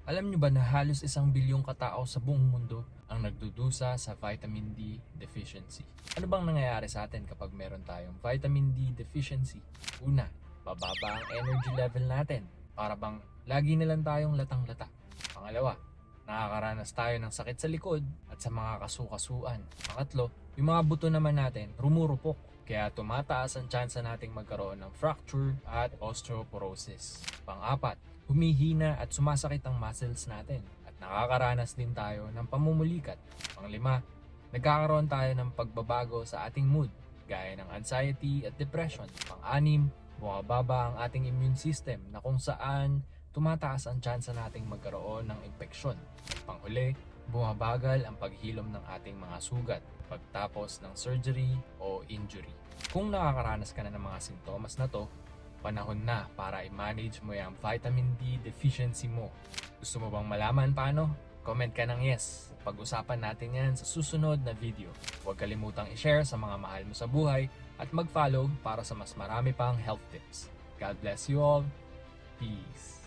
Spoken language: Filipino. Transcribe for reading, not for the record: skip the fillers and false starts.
Alam nyo ba na halos 1 bilyong katao sa buong mundo ang nagdudusa sa vitamin D deficiency? Ano bang nangyayari sa atin kapag meron tayong vitamin D deficiency? Una, bababa ang energy level natin. Para bang lagi na lang tayong latang-lata. Pangalawa, nakakaranas tayo ng sakit sa likod at sa mga kasukasuan. Pangatlo, yung mga buto naman natin rumurupok. Kaya tumataas ang tsansa nating magkaroon ng fracture at osteoporosis. Pang-apat, humihina at sumasakit ang muscles natin at nakakaranas din tayo ng pamumulikat. Pang-lima, nagkakaroon tayo ng pagbabago sa ating mood gaya ng anxiety at depression. Pang-anim, bumababa ang ating immune system na kung saan tumataas ang tsansa nating magkaroon ng impeksyon. Panghuli, bumabagal ang paghilom ng ating mga sugat pagtapos ng surgery o injury. Kung nakakaranas ka na ng mga sintomas na to, panahon na para i-manage mo yung vitamin D deficiency mo. Gusto mo bang malaman paano? Comment ka ng yes. Pag-usapan natin yan sa susunod na video. Huwag kalimutang i-share sa mga mahal mo sa buhay at mag-follow para sa mas marami pang health tips. God bless you all. Peace.